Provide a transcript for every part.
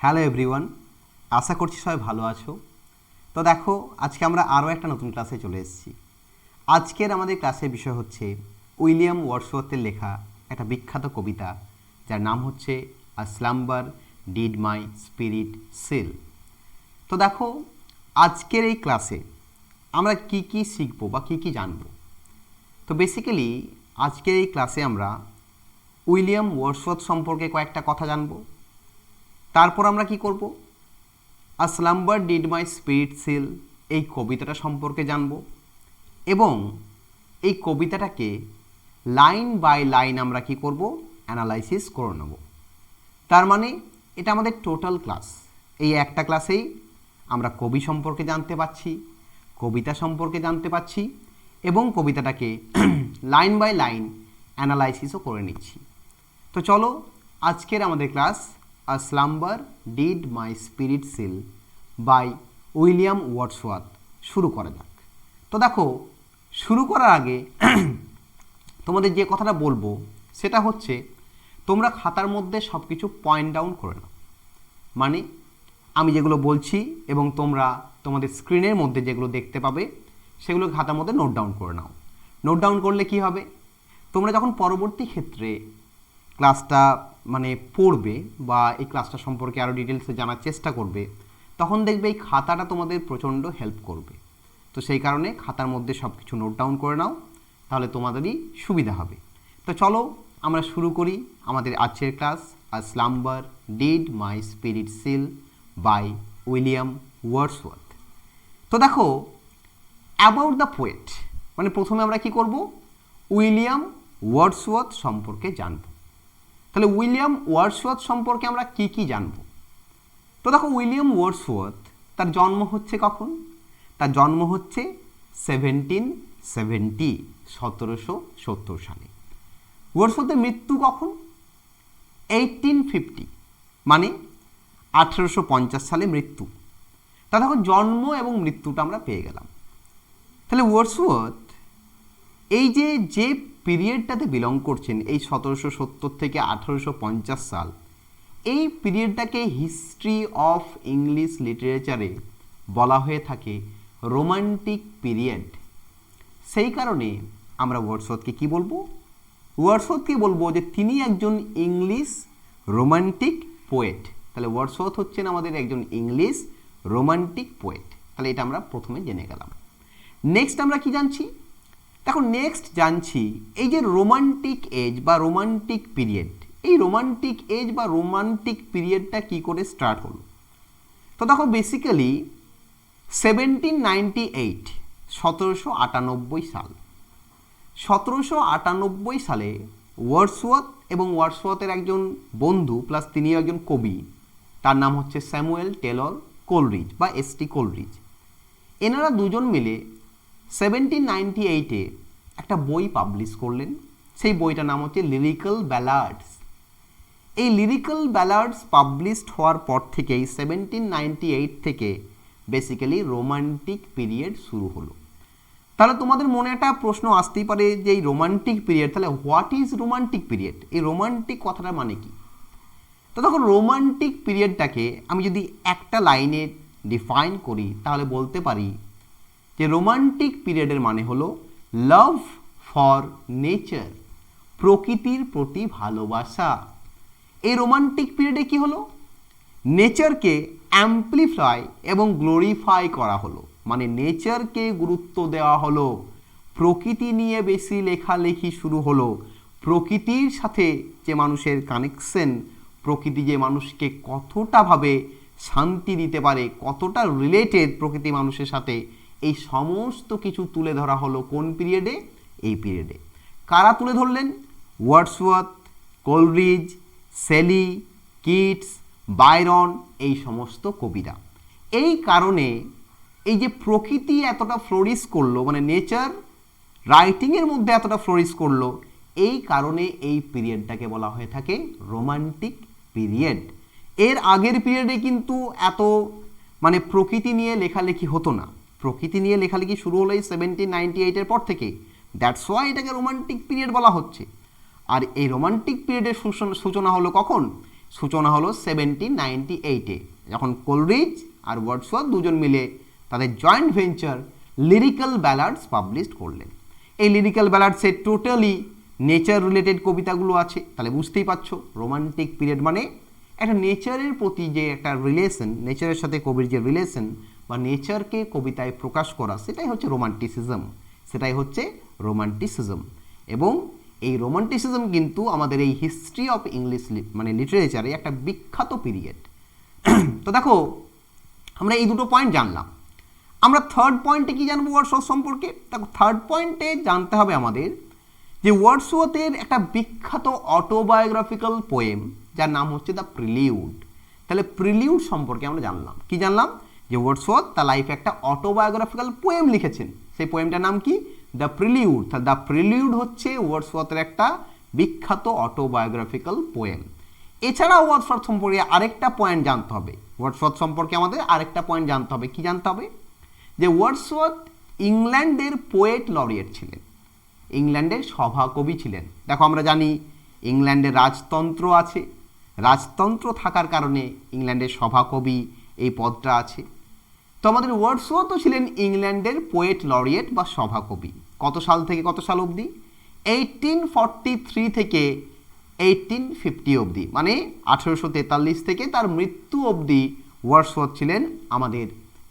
Hello everyone, আশা করছি সবাই ভালো আছো। তো দেখো, আজকে আমরা আরও একটা নতুন ক্লাসে চলে এসেছি। আজকের আমাদের ক্লাসের বিষয় হচ্ছে উইলিয়াম ওয়ার্ডসওয়ার্থের লেখা একটা বিখ্যাত কবিতা, যার নাম হচ্ছে a slumber did my spirit seal. তো দেখো, আজকের এই ক্লাসে আমরা কি কি শিখবো বা কি কি জানবো। তো বেসিক্যালি আজকের এই ক্লাসে আমরা উইলিয়াম ওয়ার্ডসওয়ার্থ সম্পর্কে কয়েকটা কথা জানবো। তারপর আমরা কি করব, a slumber did my spirit seal এই কবিতাটা সম্পর্কে জানব এবং এই কবিতাটাকে লাইন বাই লাইন আমরা কি করব, অ্যানালাইসিস করে নেব। তার মানে এটা আমাদের টোটাল ক্লাস। এই একটা ক্লাসেই আমরা কবি সম্পর্কে জানতে পারছি, কবিতা সম্পর্কে জানতে পারছি এবং কবিতাটাকে লাইন বাই লাইন অ্যানালাইসিসও করে নিচ্ছি। তো চলো, আজকের আমাদের class a slumber did my spirit seal by William Wordsworth শুরু করা যাক। তো দেখো, শুরু করার আগে তোমাদের যে কথাটা বলবো সেটা হচ্ছে, তোমরা খাতার মধ্যে সব কিছু পয়েন্ট ডাউন করে নাও। মানে আমি যেগুলো বলছি এবং তোমরা তোমাদের স্ক্রিনের মধ্যে যেগুলো দেখতে পাবে সেগুলো খাতার মধ্যে নোট ডাউন করে নাও। নোট ডাউন করলে কি হবে, তোমরা যখন পরবর্তী ক্ষেত্রে ক্লাসটা পড়বে বা এই ক্লাসটা সম্পর্কে আরও ডিটেলসে জানার চেষ্টা করবে, তখন দেখবে এই খাতাটা তোমাদের প্রচণ্ড হেল্প করবে। তো সেই কারণে খাতার মধ্যে সব কিছু নোট ডাউন করে নাও, তাহলে তোমাদেরই সুবিধা হবে। তো চলো আমরা শুরু করি আমাদের আজকের class a slumber did my spirit seal by William Wordsworth. তো দেখো, অ্যাবাউট দ্য পোয়েট, প্রথমে আমরা কি করব, উইলিয়াম ওয়ার্ডসওয়ার্থ সম্পর্কে জানব। তাহলে উইলিয়াম ওয়ার্ডসওয়ার্থ সম্পর্কে আমরা কি কি জানব। তো দেখো, উইলিয়াম ওয়ার্ডসওয়ার্থ তার জন্ম হচ্ছে কখন, তার জন্ম হচ্ছে 1770 সালে। ওয়ার্ডসওয়ার্থের মৃত্যু কখন, 1850 1850 সালে মৃত্যু। তা দেখো, জন্ম এবং মৃত্যুটা আমরা পেয়ে গেলাম। তাহলে ওয়ার্ডসওয়ার্থ এই যে পিরিয়ডটাতে বিলং করছেন, এই 1770 থেকে 1850 সাল, এই পিরিয়ডটাকে হিস্ট্রি অফ ইংলিশ লিটারেচারে বলা হয়ে থাকে রোমান্টিক পিরিয়ড। সেই কারণে আমরা ওয়ার্ডসওয়ার্থকে কি বলবো, ওয়ার্ডসওয়ার্থকে বলবো যে তিনি একজন ইংলিশ রোমান্টিক পোয়েট। তাহলে ওয়ার্ডসওয়ার্থ হচ্ছেন আমাদের একজন ইংলিশ রোমান্টিক পোয়েট। তাহলে এটা আমরা প্রথমে জেনে গেলাম। নেক্সট আমরা কি জানছি, দেখো নেক্সট জানছি এই যে রোমান্টিক এজ বা রোমান্টিক পিরিয়ড, এই রোমান্টিক এজ বা রোমান্টিক পিরিয়ডটা কি করে স্টার্ট হলো। তো দেখো, বেসিক্যালি 1798 1798 সাল, 1798 সালে ওয়ার্ডসওয়ার্থ এবং ওয়ার্ডসওয়ার্থের একজন বন্ধু প্লাস তিনিও একজন কবি, তার নাম হচ্ছে স্যামুয়েল টেলর কোলরিজ বা এসটি কোলরিজ। এনারা দুজন মিলে 1798-এ একটা বই পাবলিশ করলেন। সেই বইটার নাম হচ্ছে লিরিক্যাল ব্যালাডস। এই লিরিক্যাল ব্যালাডস পাবলিশড হওয়ার পর থেকেই 1798 থেকে বেসিক্যালি রোমান্টিক পিরিয়ড শুরু হলো। তাহলে তোমাদের মনে একটা প্রশ্ন আসতেই পারে যে এই রোমান্টিক পিরিয়ড, তাহলে হোয়াট ইজ রোমান্টিক পিরিয়ড, এই রোমান্টিক কথাটা মানে কি। তো দেখো, রোমান্টিক পিরিয়ডটাকে আমি যদি একটা লাইনে ডিফাইন করি তাহলে বলতে পারি যে রোমান্টিক পিরিয়ডের মানে হলো লাভ ফর নেচার, প্রকৃতির প্রতি ভালোবাসা। এই রোমান্টিক পিরিয়ডে কি হলো, নেচারকে অ্যাম্পলিফাই এবং গ্লোরিফাই করা হলো, নেচারকে গুরুত্ব দেওয়া হলো, প্রকৃতি নিয়ে বেশি লেখালেখি শুরু হলো। প্রকৃতির সাথে যে মানুষের কানেকশন, প্রকৃতি যে মানুষকে কতটা ভাবে শান্তি দিতে পারে, কতটা রিলেটেড প্রকৃতি মানুষের সাথে, এই সমস্ত কিছু তুলে ধরা হলো কোন পিরিয়ডে, এই পিরিয়ডে। কারা তুলে ধরলেন, Wordsworth, Coleridge, Shelley, Keats, Byron, এই সমস্ত কবিরা। এই কারণে এই যে প্রকৃতি এতটা ফ্লোরিশ করলো, নেচার রাইটিংয়ের মধ্যে এতটা ফ্লোরিশ করলো, এই কারণে এই পিরিয়ডটাকে বলা হয়ে থাকে রোমান্টিক পিরিয়ড। এর আগের পিরিয়ডে কিন্তু এত প্রকৃতি নিয়ে লেখালেখি হতো না। প্রকৃতি নিয়ে লেখালেখি শুরু হলো এই 1798-এর পর থেকে। দ্যাটস ওয়াই এটাকে রোমান্টিক পিরিয়ড বলা হচ্ছে। আর এই রোমান্টিক পিরিয়ডের সূচনা হলো কখন, সূচনা হলো 1798-এ, যখন কোলরিজ আর ওয়ার্ডসওয়ার্থ দুজন মিলে তাদের জয়েন্ট ভেঞ্চার লিরিক্যাল ব্যালাডস পাবলিশ করলেন। এই লিরিক্যাল ব্যালাডসে টোটালি নেচার রিলেটেড কবিতাগুলো আছে। তাহলে বুঝতেই পারছো রোমান্টিক পিরিয়ড মানে একটা নেচারের প্রতি যে একটা রিলেশন, নেচারের সাথে কবির যে রিলেশন বা নেচারকে কবিতায় প্রকাশ করা, সেটাই হচ্ছে রোমান্টিসিজম। এবং এই রোমান্টিসিজম কিন্তু আমাদের এই হিস্ট্রি অফ ইংলিশ মানে লিটারেচারে একটা বিখ্যাত পিরিয়ড। তো দেখো আমরা এই দুটো পয়েন্ট জানলাম। আমরা থার্ড পয়েন্টে কি জানবো ওয়ার্ডসওয়ার্থ সম্পর্কে? দেখো থার্ড পয়েন্টে জানতে হবে আমাদের যে ওয়ার্ডসওয়ার্থের একটা বিখ্যাত অটোবায়োগ্রাফিক্যাল পোয়েম যার নাম হচ্ছে দ্য প্রিলিউড। তাহলে প্রিলিউড সম্পর্কে আমরা জানলাম। কি জানলাম? যে ওয়ার্ডসওয়ার্থ তার লাইফে একটা অটোবায়োগ্রাফিক্যাল পোয়েম লিখেছেন। সেই পোয়েমটার নাম কি? The prelude. তাহলে দ্য প্রিলিউড হচ্ছে ওয়ার্ডসওয়ার্থের একটা বিখ্যাত অটোবায়োগ্রাফিক্যাল পোয়েম। এছাড়াও ওয়ার্ডসওয়ার্থ সম্পর্কে আরেকটা পয়েন্ট জানতে হবে। ওয়ার্ডসওয়ার্থ সম্পর্কে আমাদের আরেকটা পয়েন্ট জানতে হবে। কি জানতে হবে? যে ওয়ার্ডসওয়ার্থ ইংল্যান্ডের পোয়েট লরিয়েট ছিলেন, ইংল্যান্ডের সভাকবি ছিলেন। দেখো আমরা জানি ইংল্যান্ডে রাজতন্ত্র আছে, রাজতন্ত্র থাকার কারণে ইংল্যান্ডের সভাকবি এই পদটা আছে। তো আমাদের ওয়ার্ডসওয়ার্থও ছিলেন ইংল্যান্ডের পোয়েট লরিয়েট বা সভাকবি। কত সাল থেকে কত সাল অবধি? 1843 থেকে 1850 অবধি, মানে 1843 থেকে তার মৃত্যু অবধি ওয়ার্ডসওয়ার্থ ছিলেন আমাদের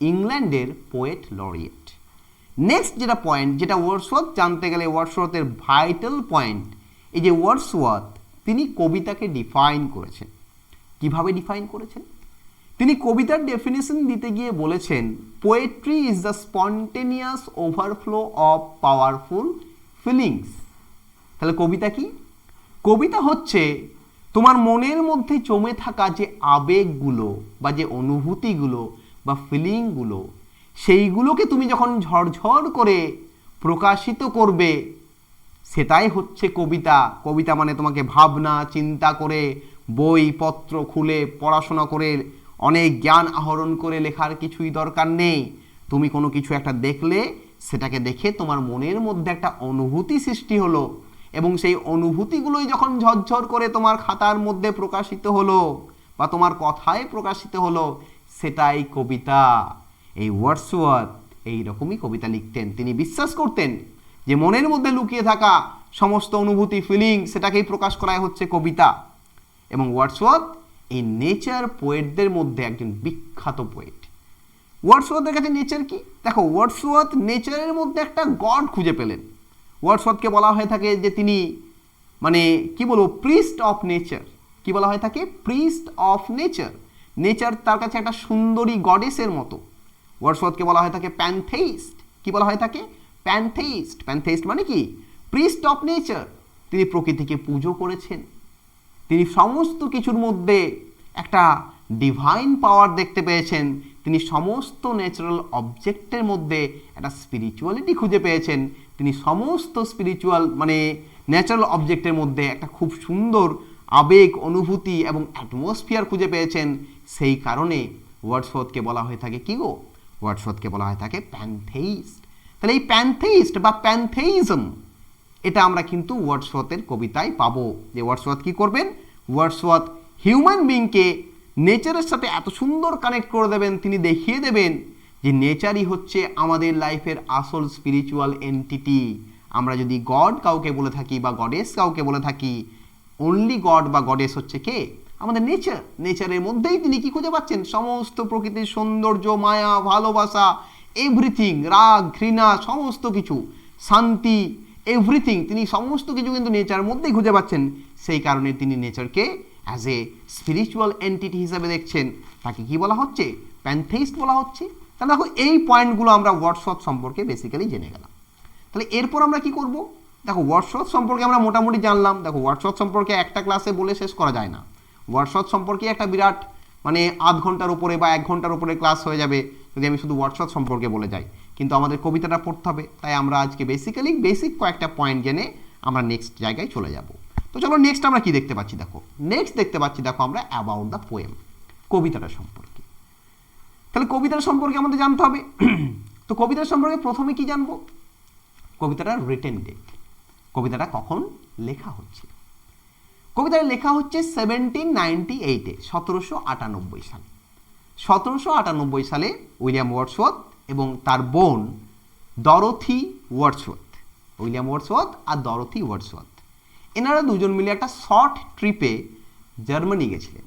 ইংল্যান্ডের পোয়েট লরিয়েট। নেক্সট যেটা পয়েন্ট, যেটা ওয়ার্ডসওয়ার্থ জানতে গেলে ওয়ার্ডসওয়ার্থের ভাইটাল পয়েন্ট, এই যে ওয়ার্ডসওয়ার্থ তিনি কবিতাকে ডিফাইন করেছেন। কিভাবে ডিফাইন করেছেন? তিনি কবিতার ডেফিনেশন দিতে গিয়ে বলেছেন, poetry is the spontaneous overflow of powerful feelings. তাহলে কবিতা কি? কবিতা হচ্ছে তোমার মনের মধ্যে জমে থাকা যে আবেগগুলো বা যে অনুভূতিগুলো বা ফিলিংগুলো, সেইগুলোকে তুমি যখন ঝরঝর করে প্রকাশিত করবে, সেটাই হচ্ছে কবিতা। কবিতা মানে তোমাকে ভাবনা চিন্তা করে, বই পত্র খুলে পড়াশোনা করে, অনেক জ্ঞান আহরণ করে লেখার কিছুই দরকার নেই। তুমি কোনো কিছু একটা দেখলে, সেটাকে দেখে তোমার মনের মধ্যে একটা অনুভূতি সৃষ্টি হলো, এবং সেই অনুভূতিগুলোই যখন ঝরঝর করে তোমার খাতার মধ্যে প্রকাশিত হলো বা তোমার কথায় প্রকাশিত হলো, সেটাই কবিতা। এই ওয়ার্ডসওয়ার্থ এইরকমই কবিতা লিখতেন। তিনি বিশ্বাস করতেন যে মনের মধ্যে লুকিয়ে থাকা সমস্ত অনুভূতি, ফিলিং, সেটাকেই প্রকাশ করাই হচ্ছে কবিতা। এবং ওয়ার্ডসওয়ার্থ এই নেচার পোয়েটদের মধ্যে একজন বিখ্যাত পোয়েট। ওয়ার্ডসওয়ার্থের কাছে নেচার কি? দেখো ওয়ার্ডসওয়ার্থ নেচারের মধ্যে একটা গড খুঁজে পেলেন। ওয়ার্ডসওয়ার্থকে বলা হয়ে থাকে যে তিনি মানে কি বলবো, প্রিস্ট অফ নেচার। কি বলা হয়ে থাকে? Priest of nature. নেচার তার কাছে একটা সুন্দরী গডেসের মতো। ওয়ার্ডসওয়ার্থকে বলা হয়ে থাকে প্যানথেইস্ট। কি বলা হয়ে থাকে? প্যানথেইস্ট। প্যানথেইস্ট মানে কি? Priest of nature. তিনি প্রকৃতিকে পুজো করেছেন। তিনি সমস্ত কিছুর মধ্যে একটা ডিভাইন পাওয়ার দেখতে পেয়েছেন। তিনি সমস্ত ন্যাচারাল অবজেক্টের মধ্যে একটা স্পিরিচুয়ালিটি খুঁজে পেয়েছেন। তিনি সমস্ত স্পিরিচুয়াল মানে ন্যাচারাল অবজেক্টের মধ্যে একটা খুব সুন্দর আবেগ, অনুভূতি এবং অ্যাটমসফিয়ার খুঁজে পেয়েছেন। সেই কারণে ওয়ার্ডসওয়ার্থকে বলা হয়ে থাকে কি গো? ওয়ার্ডসওয়ার্থকে বলা হয়ে থাকে প্যানথেইস্ট। তাহলে এই প্যানথেইস্ট বা প্যানথেইজম, এটা আমরা কিন্তু ওয়ার্ডসওয়ার্থের কবিতায় পাবো। যে ওয়ার্ডসওয়ার্থ কি করবেন? ওয়ার্ডসওয়ার্থ হিউম্যান বিংকে নেচারের সাথে এত সুন্দর কানেক্ট করে দেবেন, তিনি দেখিয়ে দেবেন যে নেচারই হচ্ছে আমাদের লাইফের আসল স্পিরিচুয়াল এন্টিটি। আমরা যদি গড কাউকে বলে থাকি বা গডেস কাউকে বলে থাকি, অনলি গড বা গডেস হচ্ছে কে? আমাদের নেচার। নেচারের মধ্যেই তিনি কি খুঁজে পাচ্ছেন? সমস্ত প্রকৃতির সৌন্দর্য, মায়া, ভালোবাসা, এভরিথিং, রাগ, ঘৃণা, সমস্ত কিছু, শান্তি, এভরিথিং, তিনি সমস্ত কিছু কিন্তু নেচারের মধ্যেই খুঁজে পাচ্ছেন। সেই কারণে তিনি নেচারকে অ্যাজ এ স্পিরিচুয়াল এন্টিটি হিসাবে দেখছেন। তাকে কি বলা হচ্ছে? প্যানথেইস্ট বলা হচ্ছে। তাহলে দেখো এই পয়েন্টগুলো আমরা ওয়ার্ডসওয়ার্থ সম্পর্কে বেসিক্যালি জেনে গেলাম। তাহলে এরপর আমরা কি করব? দেখো ওয়ার্ডসওয়ার্থ সম্পর্কে আমরা মোটামুটি জানলাম। দেখো ওয়ার্ডসওয়ার্থ সম্পর্কে একটা ক্লাসে বলে শেষ করা যায় না। ওয়ার্ডসওয়ার্থ সম্পর্কে একটা বিরাট মানে আধ ঘন্টার উপরে বা 1 ঘন্টার উপরে ক্লাস হয়ে যাবে যদি আমি শুধু ওয়ার্ডসওয়ার্থ সম্পর্কে বলে যাই। কিন্তু আমাদের কবিতাটা পড়তে হবে, তাই আমরা আজকে বেসিক্যালি বেসিক কয়েকটা পয়েন্ট জেনে আমরা নেক্সট জায়গায় চলে যাব। তো চলো নেক্সট আমরা কি দেখতে পাচ্ছি? দেখো নেক্সট দেখতে পাচ্ছি দেখো আমরা অ্যাবাউট দ্য পোয়েম, কবিতাটা সম্পর্কে। তাহলে কবিতার সম্পর্কে আমাদের জানতে হবে। তো কবিতার সম্পর্কে প্রথমে কি জানবো? কবিতাটার রিটেন ডেট, কবিতাটা কখন লেখা হচ্ছে। কবিতাটা লেখা হচ্ছে 1798-এ, 1798 সালে। 1798 সালে উইলিয়াম ওয়ার্ডসওয়ার্থ এবং তার বোন ডরোথি ওয়ার্ডসওয়ার্থ, উইলিয়াম ওয়ার্ডসওয়ার্থ আর ডরোথি ওয়ার্ডসওয়ার্থ, এনারা দুজন মিলে একটা শর্ট ট্রিপে জার্মানি গেছিলেন।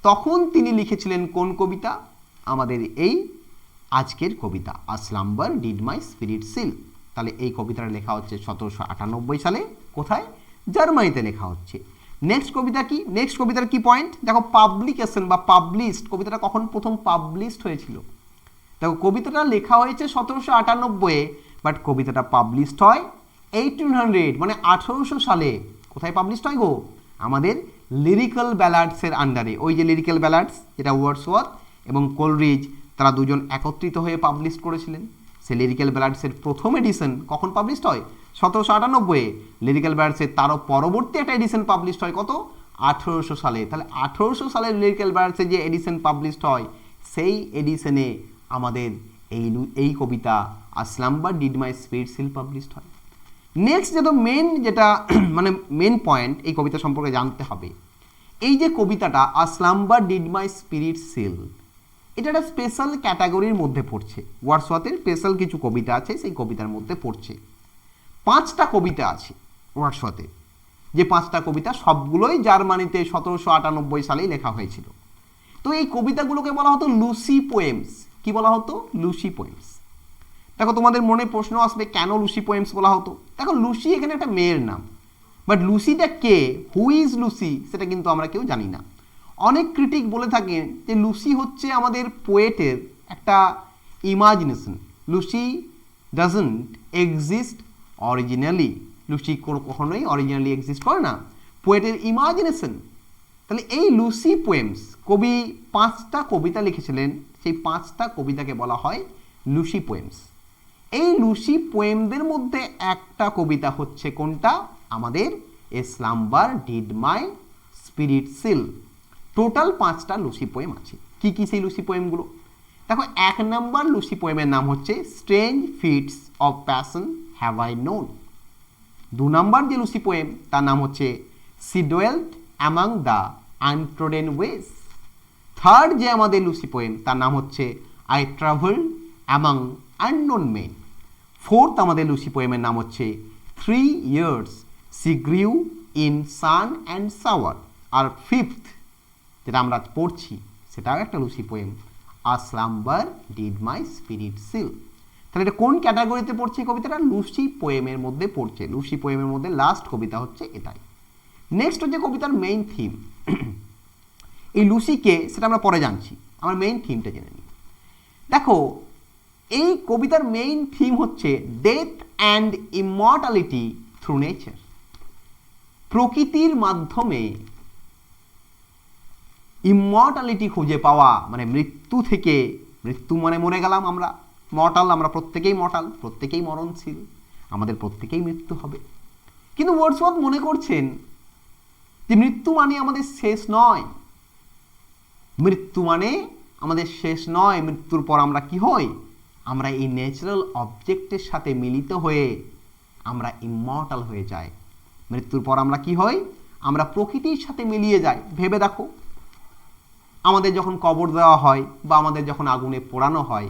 তখন তিনি লিখেছিলেন কোন কবিতা? আমাদের এই আজকের কবিতা, a slumber did my spirit seal. তাহলে এই কবিতাটা লেখা হচ্ছে 1798 সালে। কোথায়? জার্মানিতে লেখা হচ্ছে। নেক্সট কবিতা কি? নেক্সট কবিতার কি পয়েন্ট দেখো, পাবলিকেশন বা পাবলিশড। কবিতাটা কখন প্রথম পাবলিশড হয়েছিল? দেখো, কবিতাটা লেখা হয়েছে 1798-এ, বাট কবিতাটা পাবলিশড হয় 1800, মানে 1800 সালে। কোথায় পাবলিশড হয় গো? আমাদের লিরিক্যাল ব্যালাডসের আন্ডারে। ওই যে লিরিক্যাল ব্যালাডস, যেটা ওয়ার্ডসওয়ার্থ এবং কোলরিজ তারা দুজন একত্রিত হয়ে পাবলিশ করেছিলেন। সে লিরিক্যাল ব্যালাডসের প্রথম এডিশন কখন পাবলিশড হয়? 1798-এ। লিরিক্যাল ব্যালাডসের তারও পরবর্তী একটা এডিশন পাবলিশড হয় কত? 1800 সালে। তাহলে 1800 সালের লিরিক্যাল ব্যালাডসের যে এডিশন পাবলিশড হয়, সেই এডিশনে আমাদের এই কবিতা a slumber did my spirit seal published হয়। নেক্সট যেটা মানে মেন পয়েন্ট এই কবিতা সম্পর্কে জানতে হবে, এই যে কবিতাটা a slumber did my spirit seal, এটা একটা স্পেশাল ক্যাটাগরির মধ্যে পড়ছে। ওয়ার্ডসওয়ার্থের স্পেশাল কিছু কবিতা আছে, সেই কবিতার মধ্যে পড়ছে। 5টা কবিতা আছে ওয়ার্ডসওয়ার্থের, যে 5টা কবিতা সবগুলোই জার্মানিতে 1798 সালেই লেখা হয়েছিল। তো এই কবিতাগুলোকে বলা হতো লুসি পোয়েমস। কি বলা হতো? Lucy poems. দেখো, তোমাদের মনে প্রশ্ন আসবে কেন লুসি পোয়েমস বলা হতো। দেখো, লুসি এখানে একটা মেয়ের নাম, বাট লুসিটা কে, হু ইজ লুসি, সেটা কিন্তু আমরা কেউ জানি না। অনেক ক্রিটিক বলে থাকেন যে লুসি হচ্ছে আমাদের পোয়েটের একটা imagination. Lucy doesn't exist originally. Lucy কখনোই অরিজিনালি এক্সিস্ট করে না, পোয়েটের ইমাজিনেশন। তাহলে এই লুসি পোয়েমস, কবি 5টা কবিতা লিখেছিলেন, সেই 5টা কবিতাকে বলা হয় লুসি পোয়েমস। এই লুসি পোয়েমদের মধ্যে একটা কবিতা হচ্ছে কোনটা? আমাদের a slumber did my spirit seal. Total 5টা লুসি পোয়েম আছে। কি কি সেই লুসি পোয়েমগুলো? দেখো, 1 নম্বর লুসি পোয়েমের নাম হচ্ছে strange fits of passion have I known. 2 নম্বর যে লুসি পোয়েম তার নাম হচ্ছে she dwelt among the untrodden ways. 3rd যে আমাদের লুসি পোয়েম তার নাম হচ্ছে I travelled among unknown men. 4th আমাদের লুসি পোয়েমের নাম হচ্ছে 3 years she grew in sun and shower. আর 5th যেটা আমরা পড়ছি সেটাও একটা Lucy poem, a slumber did my spirit seal. তাহলে এটা কোন ক্যাটাগরিতে পড়ছে? কবিতাটা লুসি পোয়েমের মধ্যে পড়ছে। লুসি পোয়েমের মধ্যে লাস্ট কবিতা হচ্ছে এটাই। নেক্সট হচ্ছে কবিতার মেইন থিম। এই লুসিকে সেটা আমরা পরে জানছি, আমার মেইন থিমটা জেনে নিই। দেখো, এই কবিতার মেইন থিম হচ্ছে death and immortality through nature. প্রকৃতির মাধ্যমে ইমর্টালিটি খুঁজে পাওয়া, মানে মৃত্যু থেকে, মৃত্যু মানে মরে গেলাম আমরা, মর্টাল, আমরা প্রত্যেকেই মর্টাল, প্রত্যেকেই মরণশীল, আমাদের প্রত্যেকেই মৃত্যু হবে। কিন্তু ওয়ার্ডসওয়ার্থ মনে করছেন যে মৃত্যু মানে আমাদের শেষ নয়। মৃত্যু মানে আমাদের শেষ নয়। মৃত্যুর পর আমরা কি হই? আমরা এই ন্যাচারাল অবজেক্টের সাথে মিলিত হয়ে আমরা ইমর্টাল হয়ে যাই। মৃত্যুর পর আমরা কি হই? আমরা প্রকৃতির সাথে মিলিয়ে যাই। ভেবে দেখো, আমাদের যখন কবর দেওয়া হয় বা আমাদের যখন আগুনে পোড়ানো হয়,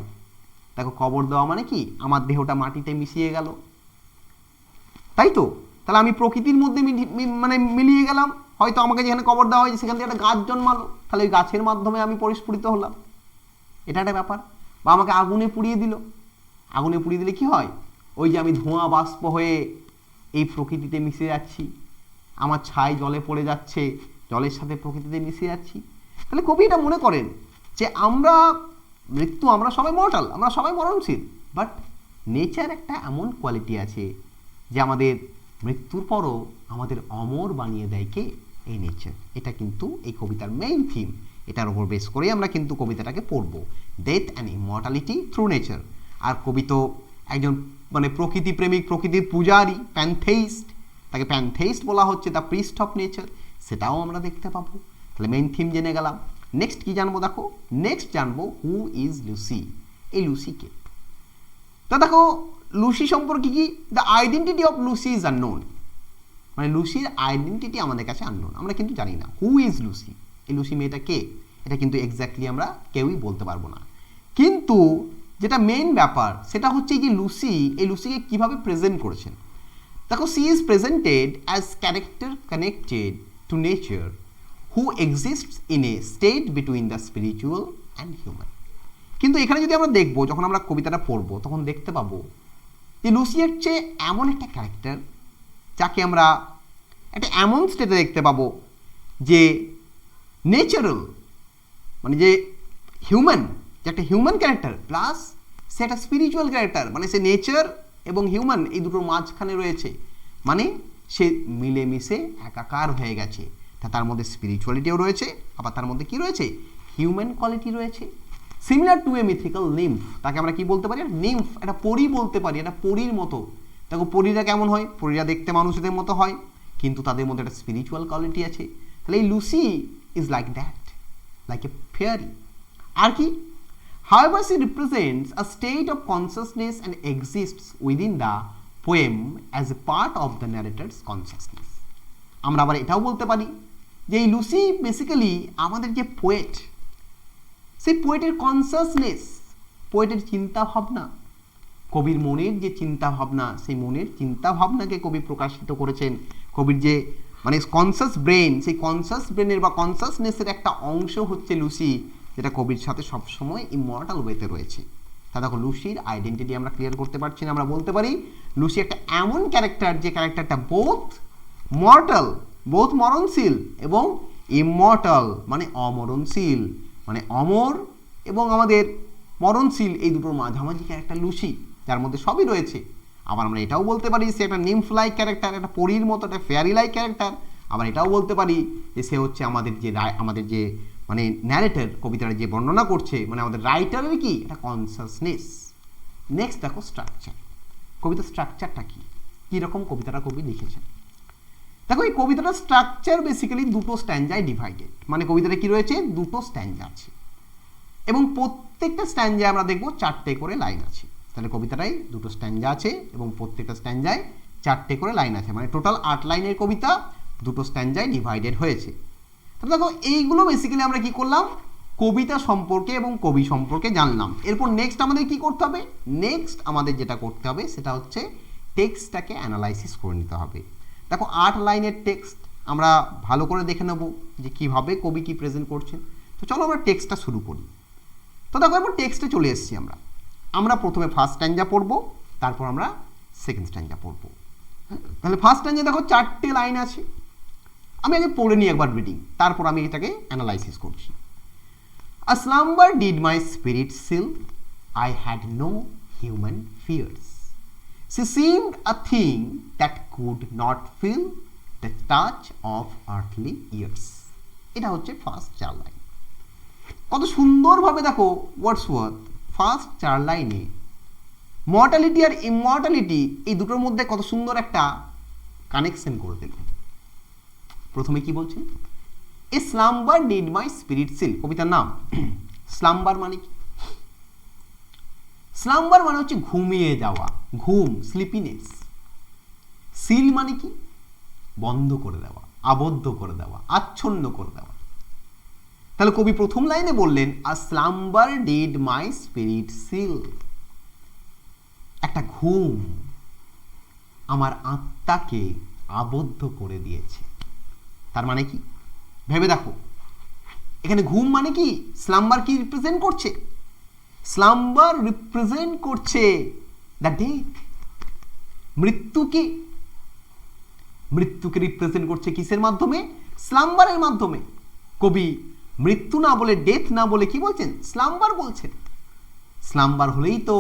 দেখো কবর দেওয়া মানে কি? আমার দেহটা মাটিতে মিশিয়ে গেল, তাই তো? তাহলে আমি প্রকৃতির মধ্যে মানে মিলিয়ে গেলাম। হয়তো আমাকে যেখানে কবর দেওয়া হয়েছে সেখান থেকে একটা গাছ জন্মালো, তাহলে ওই গাছের মাধ্যমে আমি পরিস্ফুটিত হলাম, এটা একটা ব্যাপার। বা আমাকে আগুনে পুড়িয়ে দিল, আগুনে পুড়িয়ে দিলে কি হয়? ওই যে আমি ধোঁয়া বাষ্প হয়ে এই প্রকৃতিতে মিশে যাচ্ছি, আমার ছাই জলে পড়ে যাচ্ছে, জলের সাথে প্রকৃতিতে মিশে যাচ্ছি। তাহলে কবি এটা মনে করেন যে আমরা মৃত্যু, আমরা সবাই মর্টাল, আমরা সবাই মরণশীল, বাট নেচার একটা এমন কোয়ালিটি আছে যে আমাদের মৃত্যুর পরও আমাদের অমর বানিয়ে দেয় কে? এই নেচার। এটা কিন্তু এই কবিতার মেইন থিম। এটার উপর বেস করে আমরা কিন্তু কবিতাটাকে পড়ব, death and immortality through nature. আর কবি তো একজন মানে প্রকৃতি প্রেমিক, প্রকৃতির পূজারী, প্যান্থেইস্ট, তাকে প্যান্থেইস্ট বলা হচ্ছে, দ্য প্রিস্ট অফ নেচার, সেটাও আমরা দেখতে পাবো। তাহলে মেইন থিম জেনে গেলাম। নেক্সট কি জানবো? দেখো, নেক্সট জানবো হু ইজ লুসি। এই লুসিকে, তো দেখো লুসি সম্পর্কে কি, the identity of Lucy is unknown. মানে লুসির আইডেন্টিটি আমাদের কাছে আননোন, আমরা কিন্তু জানি না হু ইজ লুসি, এই লুসি মেয়েটা কে, এটা কিন্তু এক্স্যাক্টলি আমরা কেউই বলতে পারবো না। কিন্তু যেটা মেইন ব্যাপার সেটা হচ্ছে যে লুসি, এই লুসিকে কীভাবে প্রেজেন্ট করেছেন। দেখো, she is presented as character connected to nature who exists in a state between the spiritual and human. কিন্তু এখানে যদি আমরা দেখবো, যখন আমরা কবিতাটা পড়বো তখন দেখতে পাবো যে লুসি হচ্ছে এমন একটা ক্যারেক্টার যাকে আমরা একটা এমন স্টেটে দেখতে পাবো যে নেচারাল, মানে যে হিউম্যান, যে একটা হিউম্যান ক্যারেক্টার প্লাস সে একটা স্পিরিচুয়াল ক্যারেক্টার, মানে সে নেচার এবং হিউম্যান এই দুটোর মাঝখানে রয়েছে, মানে সে মিলেমিশে একাকার হয়ে গেছে। তার মধ্যে স্পিরিচুয়ালিটিও রয়েছে, আবার তার মধ্যে কি রয়েছে, হিউম্যান কোয়ালিটি রয়েছে। Similar to A mythical nymph, তাকে আমরা কি বলতে পারি, নিম্ফ, একটা পরী বলতে পারি, একটা পরীর মতো। দেখো পরীরা কেমন হয়, পরীরা দেখতে মানুষদের মতো হয়, কিন্তু তাদের মধ্যে একটা স্পিরিচুয়াল কোয়ালিটি আছে। তাহলে এই Lucy is like that, like a fairy. আর কি, however she represents a state of consciousness and exists within the poem as a part of the narrator's consciousness. আমরা আবার এটাও বলতে পারি যে এই লুসি বেসিক্যালি আমাদের যে পোয়েট, সেই পোয়েটের কনসাসনেস, পোয়েটের চিন্তা ভাবনা, কবির মনের যে চিন্তা ভাবনা, সেই মনের চিন্তা ভাবনাকে কবি প্রকাশিত করেছেন। কবির যে মানে কনসাস ব্রেন, সেই কনসাস ব্রেনের বা কনসাসনেসের একটা অংশ হচ্ছে লুসি, যেটা কবির সাথে সবসময় ইমর্টাল ওয়েতে রয়েছে। তা দেখো, লুসির আইডেন্টিটি আমরা ক্লিয়ার করতে পারছি না। আমরা বলতে পারি লুসি একটা এমন ক্যারেক্টার যে ক্যারেক্টারটা বোথ মর্টাল, বোথ মরণশীল, এবং ইমর্টাল মানে অমরণশীল, মানে অমর এবং আমাদের মরণশীল, এই দুটোর মাঝামাঝি ক্যারেক্টার লুসি, যার মধ্যে সবই রয়েছে। আবার আমরা এটাও বলতে পারি সে একটা নিম্ফ লাইক ক্যারেক্টার, একটা পরীর মতো, একটা ফেয়ারি লাইক ক্যারেক্টার। আবার এটাও বলতে পারি যে সে হচ্ছে আমাদের যে মানে ন্যারেটর, কবিতার যে বর্ণনা করছে, মানে আমাদের রাইটারের কি একটা কনসাসনেস। নেক্সট দেখো স্ট্রাকচার, কবিতার স্ট্রাকচারটা কি, কীরকম কবিতাটা কবি লিখেছেন। দেখো, এই কবিতাটার স্ট্রাকচার বেসিক্যালি দুটো স্ট্যান্ডায় ডিভাইডেড, মানে কবিতাটা কি রয়েছে, দুটো স্ট্যান্ডা আছে এবং প্রত্যেকটা স্ট্যান্ডায় আমরা দেখবো 4টে করে লাইন আছে। তাহলে কবিতাটাই দুটো স্ট্যান্ডা আছে এবং প্রত্যেকটা স্ট্যান্ডায় 4টে করে লাইন আছে, মানে টোটাল 8 লাইনের কবিতা দুটো স্ট্যান্ডায় ডিভাইডেড হয়েছে। তাহলে দেখো, এইগুলো বেসিক্যালি আমরা কি করলাম, কবিতা সম্পর্কে এবং কবি সম্পর্কে জানলাম। এরপর নেক্সট আমাদের কি করতে হবে, নেক্সট আমাদের যেটা করতে হবে সেটা হচ্ছে টেক্সটটাকে অ্যানালাইসিস করে নিতে হবে। দেখো, 8 লাইনের টেক্সট আমরা ভালো করে দেখে নেব যে কীভাবে কবি কি প্রেজেন্ট করছেন। তো চলো আমরা টেক্সটটা শুরু করি। তো দেখো, এবার টেক্সটে চলে এসেছি আমরা প্রথমে ফার্স্ট স্ট্যান্জা পড়বো, তারপর আমরা সেকেন্ড স্ট্যান্জা পড়বো। তাহলে ফার্স্ট স্ট্যান্জা দেখো 4টে লাইন আছে, আমি আগে পড়ে নিই একবার রিডিং, তারপর আমি এটাকে অ্যানালাইসিস করছি। A slumber did my spirit still, I had no human fears. She seemed a thing that could not feel the touch of earthly years. এটা হচ্ছে ফার্স্ট 4 লাইন। কত সুন্দরভাবে দেখো ওয়ার্ডসওয়ার্থ ফার্স্ট 4 লাইনে মর্টালিটি আর ইমর্টালিটি এই দুটোর মধ্যে কত সুন্দর একটা কানেকশন করে দিলেন। প্রথমে কি বলছেন, a slumber did my spirit seal, কবিতার নাম। স্লাম্বার মানে কি, স্লাম্বার মানে হচ্ছে ঘুমিয়ে যাওয়া, ঘুম, স্লিপিনেস। সিল মানে কি, বন্ধ করে দেওয়া, আবদ্ধ করে দেওয়া, আচ্ছন্ন করে দেওয়া। তাহলে কবি প্রথম লাইনে বললেন a slumber did my spirit seal, একটা ঘুম আমার আত্মাকে আবদ্ধ করে দিয়েছে। তার মানে কি ভেবে দেখো, এখানে ঘুম মানে কি, স্লাম্বার কি রিপ্রেজেন্ট করছে, স্লাম্বার রিপ্রেজেন্ট করছে দ্য ডেথ, মৃত্যুকে। মৃত্যুকে রিপ্রেজেন্ট করছে কিসের মাধ্যমে, স্লাম্বারের মাধ্যমে। কবি মৃত্যু না বলে, ডেথ না বলে কি বলছেন, স্লাম্বার বলছেন। স্লাম্বার হলেই তো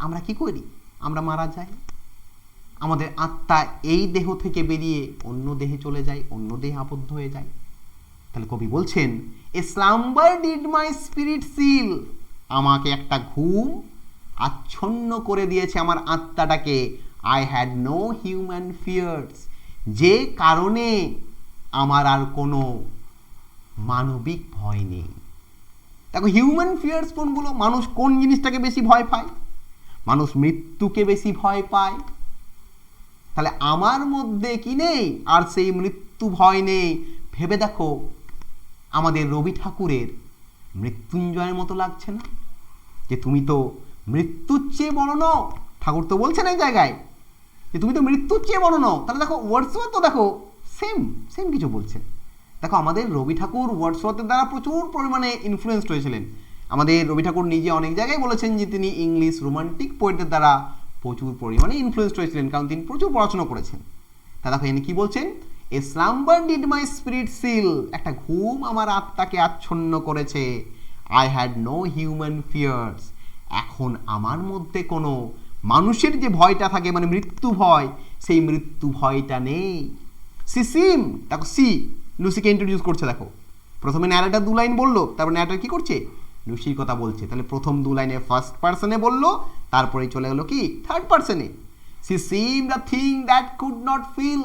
আমরা কি করি, আমরা মারা যাই, আমাদের আত্মা এই দেহ থেকে বেরিয়ে অন্য দেহে চলে যায়, অন্য দেহে আবদ্ধ হয়ে যায়। তাহলে কবি বলছেন a slumber did my spirit seal, আমাকে একটা ঘুম আচ্ছন্ন করে দিয়েছে আমার আত্মাটাকে। I had no human fears, যে কারণে আমার আর কোনো মানবিক ভয় নেই। দেখো, হিউম্যান ফিয়ার্স কোনগুলো, মানুষ কোন জিনিসটাকে বেশি ভয় পায়, মানুষ মৃত্যুকে বেশি ভয় পায়। তাহলে আমার মধ্যে কি নেই? আর সেই মৃত্যু ভয় নেই। ভেবে দেখো, আমাদের রবি ঠাকুরের মৃত্যুঞ্জয়ের মতো লাগছে না? যে তুমি তো মৃত্যুর চেয়ে বড় নও। ঠাকুর তো বলছেন এই জায়গায় যে তুমি তো মৃত্যুর চেয়ে বড় নও। তাহলে দেখো ওয়ার্ডসওয়ার্থ তো দেখো সেম সেম কিছু বলছে। দেখো আমাদের রবি ঠাকুর ওয়ার্ডসওয়ার্থের দ্বারা প্রচুর পরিমাণে ইনফ্লুয়েন্সড হয়েছিলেন। আমাদের রবি ঠাকুর নিজে অনেক জায়গায় বলেছেন যে তিনি ইংলিশ রোমান্টিক পোয়েটের দ্বারা প্রচুর পরিমাণে ইনফ্লুয়েন্সড হয়েছিলেন, কারণ তিনি প্রচুর পড়াশোনা করেছেন। তা দেখো এখানে কি বলছেন? A slumber did my spirit seal, একটা ঘুম আমার আত্মাকে আচ্ছন্ন করেছে। I had no human fears, এখন আমার মধ্যে কোনো মানুষের যে ভয়টা থাকে, মানে মৃত্যু ভয়, সেই মৃত্যু ভয়টা নেই। সিম, দেখো সি লুসিকে ইন্ট্রোডিউস করছে। দেখো প্রথমে ন্যারেটার 2 লাইন বললো, তারপর ন্যারেটার কি করছে? লুসির কথা বলছে। তাহলে প্রথম 2 লাইনে ফার্স্ট পার্সনে বললো, তারপরে চলে গেলো কি থার্ড পার্সনে। She seemed the thing that could not feel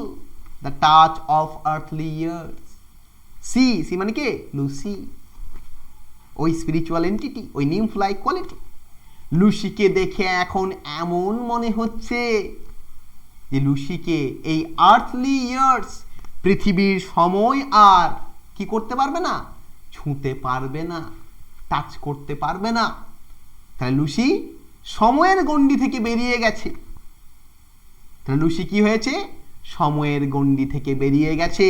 the touch of earthly years. She মানে কে? লুসি, ওই স্পিরিচুয়াল এন্টিটি, ওই নিম্ফ লাইক কোয়ালিটি। লুসিকে দেখে এখন এমন মনে হচ্ছে যে লুসিকে এই আর্থলি ইয়ার্স, পৃথিবীর সময় আর কি করতে পারবে না? ছুঁতে পারবে না, টাচ করতে পারবে না। তাহলে লুসি সময়ের গণ্ডি থেকে বেরিয়ে গেছে। তাহলে লুসি কি হয়েছে? সময়ের গণ্ডি থেকে বেরিয়ে গেছে।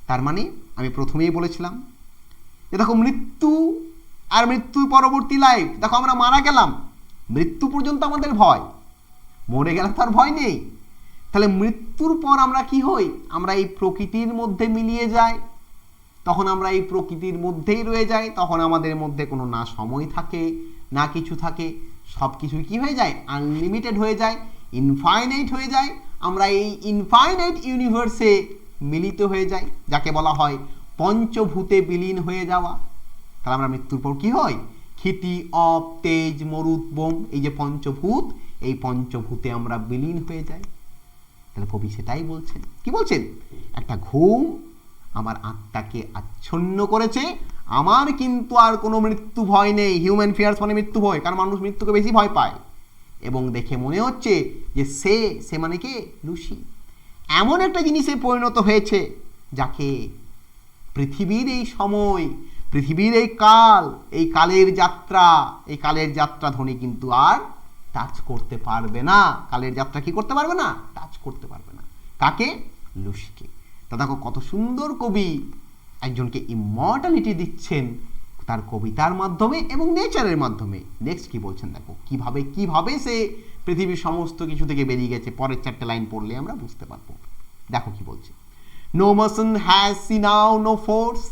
তার মানে আমি প্রথমেই বলেছিলাম যে দেখো মৃত্যু আর মৃত্যু পরবর্তী লাইফ, দেখো আমরা মারা গেলাম, মৃত্যু পর্যন্ত আমাদের ভয়, মরে গেলে তার ভয় নেই। তাহলে মৃত্যুর পর আমরা কি হই? আমরা এই প্রকৃতির মধ্যে মিলিয়ে যাই, তখন আমরা এই প্রকৃতির মধ্যেই রয়ে যাই। তখন আমাদের মধ্যে কোনো না সময় থাকে না কিছু থাকে, সব কিছুই কি হয়ে যায়? আনলিমিটেড হয়ে যায়, ইনফাইনাইট হয়ে যায়। আমরা এই ইনফাইনাইট ইউনিভার্সে মিলিত হয়ে যাই, যাকে বলা হয় পঞ্চভূতে বিলীন হয়ে যাওয়া। তাহলে আমরা মৃত্যুর পর কি হয়? ক্ষিতি, অপ, তেজ, মরুত, বোম, এই যে পঞ্চভূত, এই পঞ্চভূতে আমরা বিলীন হয়ে যাই। তাহলে কবি সেটাই বলছেন। কি বলছেন? একটা ঘুম আমার আত্মাকে আচ্ছন্ন করেছে, আমার কিন্তু আর কোনো মৃত্যু ভয় নেই। হিউম্যান ফিয়ার্স মানে মৃত্যু ভয়, কারণ মানুষ মৃত্যুকে বেশি ভয় পায়। এবং দেখে মনে হচ্ছে যে সে মানে কে? লুসি এমন একটা জিনিসে পরিণত হয়েছে যাকে পৃথিবীর এই সময়, পৃথিবীর এই কাল, এই কালের যাত্রা ধ্বনি কিন্তু আর টাচ করতে পারবে না। কালের যাত্রা কি করতে পারবে না? টাচ করতে পারবে না। কাকে? লুসিকে। তা দেখো কত সুন্দর কবি একজনকে ইমর্টালিটি দিচ্ছেন তার কবিতার মাধ্যমে এবং নেচারের মাধ্যমে। নেক্সট কি বলছেন দেখো, কিভাবে সে পৃথিবীর সমস্ত কিছু থেকে বেরিয়ে গেছে। পরের 4টে লাইন পড়লে আমরা বুঝতে পারবো। দেখো কি বলছে, no motion has she now no force.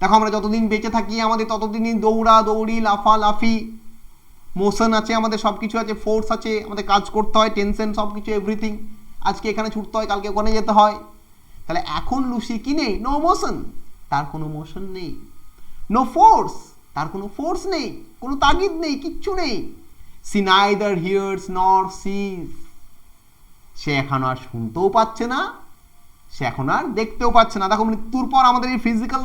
দেখো আমরা যতদিন বেঁচে থাকি আমাদের ততদিনই দৌড়ি, লাফালাফি, মোশন আছে, আমাদের সব কিছু আছে, ফোর্স আছে, আমাদের কাজ করতে হয়, টেনশন, সব কিছু, এভরিথিং। আজকে এখানে ছুটতে হয়, কালকে ওখানে যেতে হয়। তাহলে এখন লুসি কি নেই? নো মোশন, তার কোনো মোশন নেই। নো ফোর্স, তার কোনো ফোর্স নেই, কোনো তাগিদ নেই, কিচ্ছু নেই। সি নাইদার হিয়ার্স নর সিজ, সে এখন আর শুনতেও পাচ্ছে না, সে এখন আর দেখতেও পাচ্ছে না। দেখো মৃত্যুর পর আমাদের এই ফিজিক্যাল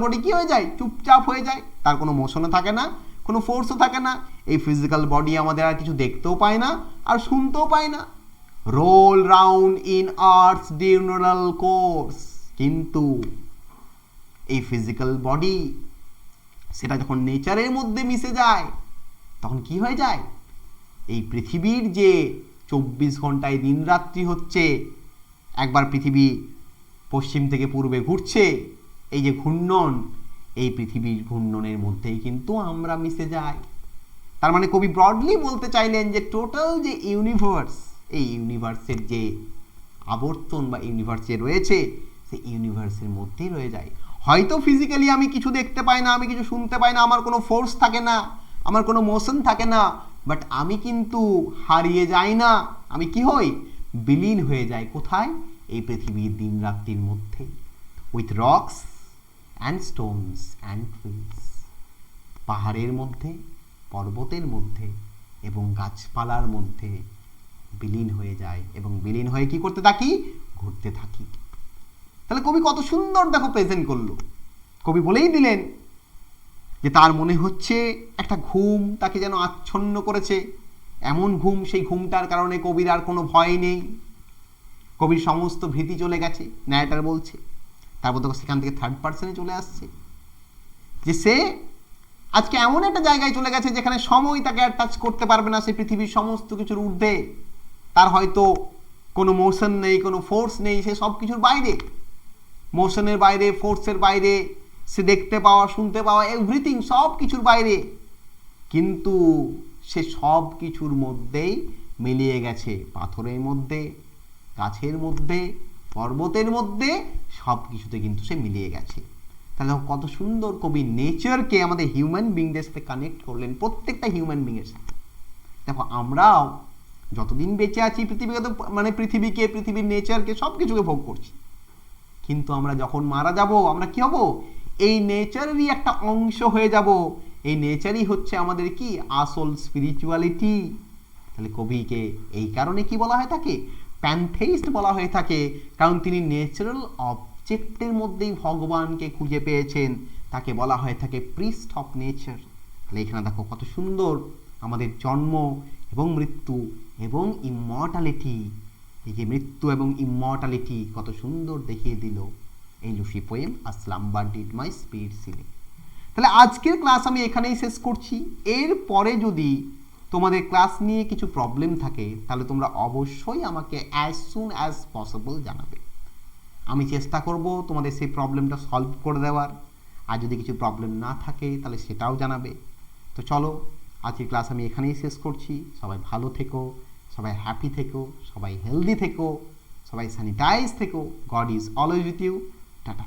বডি কি হয়ে যায়? চুপচাপ হয়ে যায়, তার কোনো মোশনও থাকে না, কোনো ফোর্সও থাকে না। এই ফিজিক্যাল বডি আমাদের আর কিছু দেখতেও পায় না আর শুনতেও পায় না। Rolled round in earth's diurnal course, কিন্তু এই ফিজিক্যাল বডি সেটা যখন নেচারের মধ্যে মিশে যায় তখন কি হয়ে যায়? এই পৃথিবীর যে 24 ঘন্টায় দিন রাত্রি হচ্ছে, একবার পৃথিবী পশ্চিম থেকে পূর্বে ঘুরছে, এই যে ঘূর্ণন, এই পৃথিবীর ঘূর্ণনের মধ্যেই কিন্তু আমরা মিশে যাই। তার মানে কবি ব্রডলি বলতে চাইলেন যে টোটাল যে ইউনিভার্স, এই ইউনিভার্সের যে আবর্তন বা ইউনিভার্সে রয়েছে, সেই ইউনিভার্সের মধ্যেই রয়ে যায়। হয়তো ফিজিক্যালি আমি কিছু দেখতে পাই না, আমি কিছু শুনতে পাই না, আমার কোনো ফোর্স থাকে না, আমার কোনো মোশন থাকে না, বাট আমি কিন্তু হারিয়ে যাই না। আমি কি হই? বিলীন হয়ে যাই। কোথায়? এই পৃথিবীর দিন রাত্রির মধ্যে। With rocks and Stones and trees, পাহাড়ের মধ্যে, পর্বতের মধ্যে এবং গাছপালার মধ্যে বিলীন হয়ে যায় এবং বিলীন হয়ে কি করতে থাকি? ঘুরতে থাকি। তাহলে কবি কত সুন্দর দেখো প্রেজেন্ট করলো। কবি বলেই দিলেন যে তার মনে হচ্ছে একটা ঘুম তাকে যেন আচ্ছন্ন করেছে এমন ঘুম, সেই ঘুমটার কারণে কবির আর কোনো ভয় নেই, কবির সমস্ত ভীতি চলে গেছে, ন্যারেটর বলছে। তারপর দেখো সেখান থেকে থার্ড পার্সনে চলে আসছে, যে সে আজকে এমন একটা জায়গায় চলে গেছে যেখানে সময় তাকে আর টাচ করতে পারবে না, সে পৃথিবীর সমস্ত কিছুর ঊর্ধ্বে, তার হয়তো কোনো মোশন নেই, কোনো ফোর্স নেই, সে সব কিছুর বাইরে, মোশনের বাইরে, ফোর্সের বাইরে, সে দেখতে পাওয়া, শুনতে পাওয়া, এভরিথিং, সব কিছুর বাইরে, কিন্তু সে সব কিছুর মধ্যেই মিলিয়ে গেছে, পাথরের মধ্যে, গাছের মধ্যে, পর্বতের মধ্যে, সব কিছুতে কিন্তু সে মিলিয়ে গেছে। তাহলে কত সুন্দর কবি নেচারকে আমাদের হিউম্যান বিংদের সাথে কানেক্ট করলেন, প্রত্যেকটা হিউম্যান বিংয়ের সাথে। দেখো আমরাও যতদিন বেঁচে আছি পৃথিবীকে, মানে পৃথিবীর নেচারকে, সব কিছুকে ভোগ করছি, কিন্তু আমরা যখন মারা যাব আমরা কি হব? এই নেচারেরই একটা অংশ হয়ে যাব। এই নেচারই হচ্ছে আমাদের কি আসল স্পিরিচুয়ালিটি। তাহলে কবিকে এই কারণে কি বলা হয় থাকে? প্যান্থেইস্ট বলা হয়ে থাকে, কারণ তিনি ন্যাচারাল অবজেক্টের মধ্যেই ভগবানকে খুঁজে পেয়েছেন, তাকে বলা হয়ে থাকে প্রিস্ট অফ নেচার। তাহলে এখানে দেখো কত সুন্দর আমাদের জন্ম এবং মৃত্যু এবং ইমমর্টালিটি, এই যে মৃত্যু এবং ইমমর্টালিটি কত সুন্দর দেখিয়ে দিল এই Lucy poem a slumber did my spirit ceiling. তাহলে আজকের ক্লাস আমি এখানেই শেষ করছি। এর পরে যদি তোমাদের ক্লাস নিয়ে কিছু প্রবলেম থাকে তাহলে তোমরা অবশ্যই আমাকে অ্যাজ সুন অ্যাজ পসিবল জানাবে। আমি চেষ্টা করব তোমাদের সেই প্রবলেমটা সলভ করে দেওয়ার। আর যদি কিছু প্রবলেম না থাকে তাহলে সেটাও জানাবে। তো চলো আজকের ক্লাস আমি এখানেই শেষ করছি। সবাই ভালো থেকো, সবাই হ্যাপি থেকো, সবাই হেলদি থেকো, সবাই স্যানিটাইজ থেকো। God is always with you. Tata.